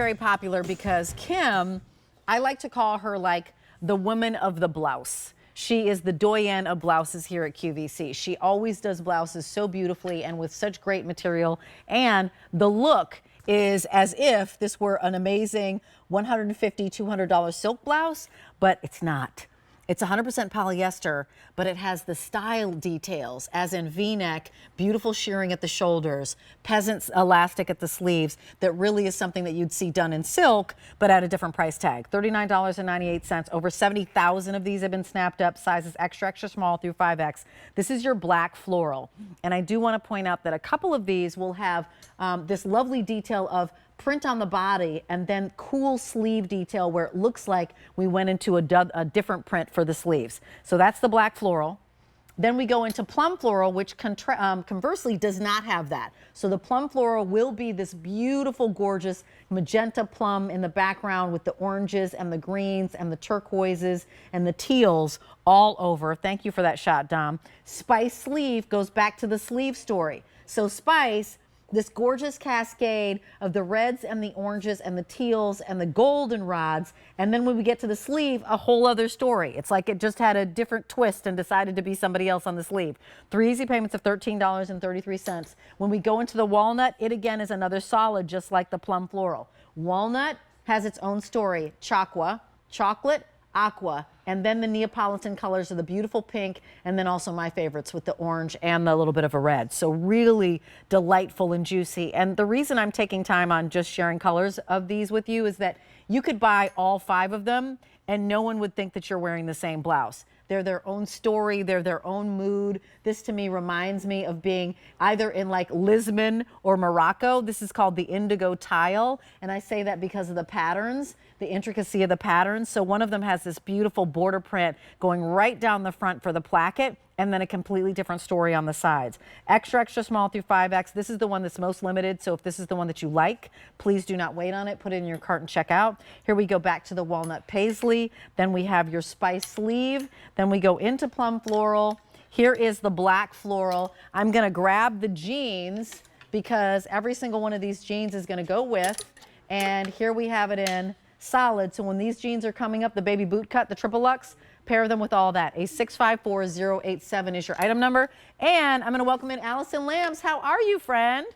Very popular because Kim, I like to call her like the woman of the blouse. She is the doyenne of blouses here at QVC. She always does blouses so beautifully and with such great material. And the look is as if this were an amazing $150, $200 silk blouse, but it's not. It's 100% polyester, but it has the style details, as in V-neck, beautiful shearing at the shoulders, peasant elastic at the sleeves, that really is something that you'd see done in silk, but at a different price tag. $39.98. Over 70,000 of these have been snapped up, sizes extra, extra small through 5X. This is your black floral. And I do want to point out that a couple of these will have this lovely detail of print on the body and then cool sleeve detail where it looks like we went into a different print for the sleeves. So that's the black floral. Then we go into plum floral, which conversely does not have that. So the plum floral will be this beautiful, gorgeous magenta plum in the background with the oranges and the greens and the turquoises and the teals all over. Thank you for that shot, Dom. Spice sleeve goes back to the sleeve story. So Spice, this gorgeous cascade of the reds and the oranges and the teals and the golden rods. And then when we get to the sleeve, a whole other story. It's like it just had a different twist and decided to be somebody else on the sleeve. 3 easy payments of $13.33. When we go into the walnut, it again is another solid, just like the plum floral. Walnut has its own story. Chaqua, chocolate, aqua, and then the Neapolitan colors are the beautiful pink, and then also my favorites with the orange and the little bit of a red. So really delightful and juicy. And the reason I'm taking time on just sharing colors of these with you is that you could buy all 5 of them and no one would think that you're wearing the same blouse. They're their own story, they're their own mood. This to me reminds me of being either in like Lisbon or Morocco. This is called the indigo tile, and I say that because of the patterns, the intricacy of the patterns. So one of them has this beautiful border print going right down the front for the placket, and then a completely different story on the sides. Extra, extra small through 5X. This is the one that's most limited, so if this is the one that you like, please do not wait on it. Put it in your cart and check out. Here we go back to the walnut paisley. Then we have your spice sleeve. Then we go into plum floral. Here is the black floral. I'm gonna grab the jeans because every single one of these jeans is gonna go with, and here we have it in solid. So when these jeans are coming up, the baby boot cut, the triple luxe, pair them with all that. A 654087 is your item number. And I'm going to welcome in Allison Lambs. How are you, friend?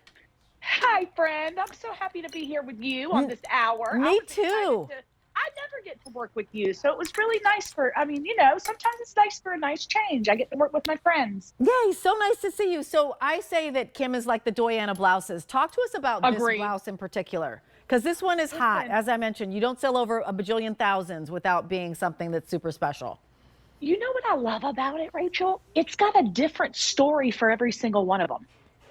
Hi, friend. I'm so happy to be here with you on this hour. Me too. I never get to work with you, so it was really nice sometimes it's nice for a nice change. I get to work with my friends. Yay, so nice to see you. So I say that Kim is like the doyenne of blouses. Talk to us about this blouse in particular. Because this one is hot. As I mentioned, you don't sell over a bajillion thousands without being something that's super special. You know what I love about it, Rachel? It's got a different story for every single one of them.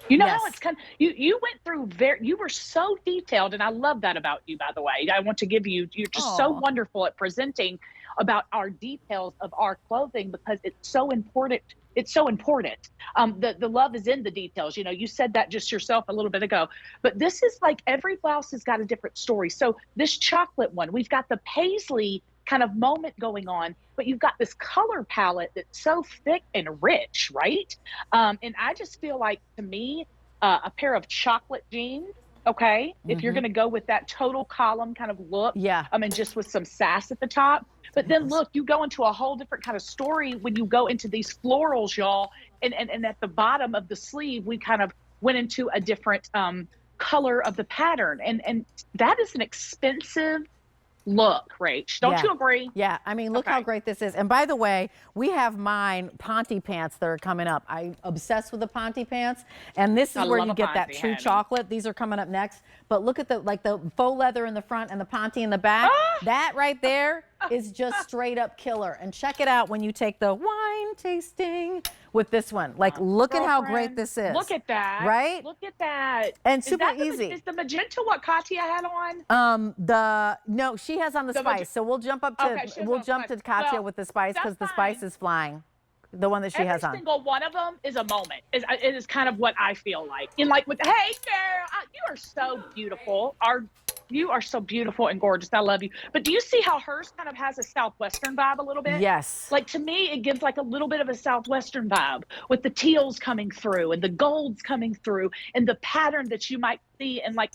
You know how it's kind of, you went through you were so detailed, and I love that about you, by the way. I want to give you're just so wonderful at presenting about our details of our clothing because it's so important. It's so important. The love is in the details. You know, you said that just yourself a little bit ago, but this is like every blouse has got a different story. So this chocolate one, we've got the paisley kind of moment going on, but you've got this color palette that's so thick and rich, right? And I just feel like, to me, a pair of chocolate jeans, okay, if you're going to go with that total column kind of look, and just with some sass at the top. But then look, you go into a whole different kind of story when you go into these florals, y'all. And at the bottom of the sleeve, we kind of went into a different color of the pattern. And that is an expensive look, Rach. Don't you agree? Yeah, I mean, look how great this is. And by the way, we have mine Ponte pants that are coming up. I'm obsessed with the Ponte pants, and this is where you get that true chocolate. These are coming up next. But look at the faux leather in the front and the Ponte in the back. That right there is just straight up killer. And check it out when you take the wine tasting with this one. Like, look at how great this is. Look at that. Right? Look at that. And super easy. Is the magenta what Katya had on? No, she has on the spice. So we'll jump up to to Katya with the spice because the spice is flying. The one that she has on. Every single one of them is a moment. It is kind of what I feel like. And like with, hey girl, you are so beautiful. You are so beautiful and gorgeous. I love you. But do you see how hers kind of has a Southwestern vibe a little bit? Yes. Like, to me, it gives like a little bit of a Southwestern vibe with the teals coming through and the golds coming through and the pattern that you might see in like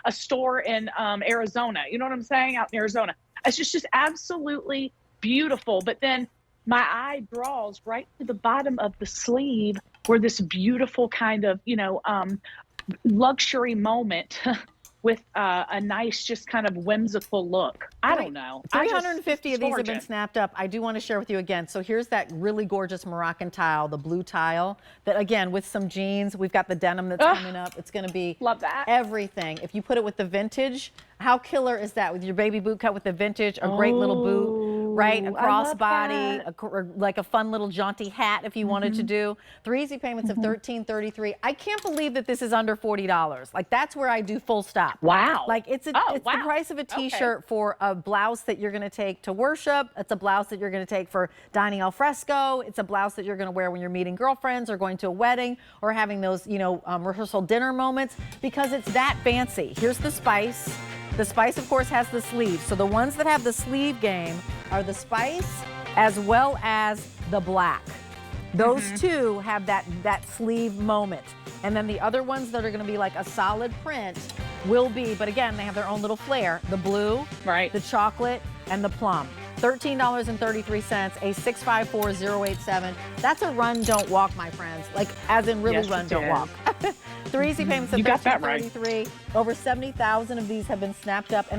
a store in Arizona. You know what I'm saying? Out in Arizona. It's just absolutely beautiful. But then my eye draws right to the bottom of the sleeve where this beautiful kind of, luxury moment with a nice, just kind of whimsical look. I don't know. 350 of these have been snapped up. I do want to share with you again. So here's that really gorgeous Moroccan tile, the blue tile, that again, with some jeans, we've got the denim that's coming up. It's going to be love that. Everything. If you put it with the vintage, how killer is that? With your baby boot cut with the vintage, a great little boot, right? A crossbody, like a fun little jaunty hat if you wanted to do. 3 easy payments of $13.33. I can't believe that this is under $40. Like, that's where I do full stop. Wow. Like, it's the price of a t-shirt for a blouse that you're going to take to worship. It's a blouse that you're going to take for dining al fresco. It's a blouse that you're going to wear when you're meeting girlfriends or going to a wedding or having those, rehearsal dinner moments, because it's that fancy. Here's the spice. The spice, of course, has the sleeve. So the ones that have the sleeve game are the spice as well as the black. Those two have that sleeve moment. And then the other ones that are going to be like a solid print will be, but again, they have their own little flair. The blue, the chocolate, and the plum. $13.33, a 654087. That's a run, don't walk, my friends. Like, as in really run, don't walk. 3 easy payments of $13.33. Over 70,000 of these have been snapped up, and it's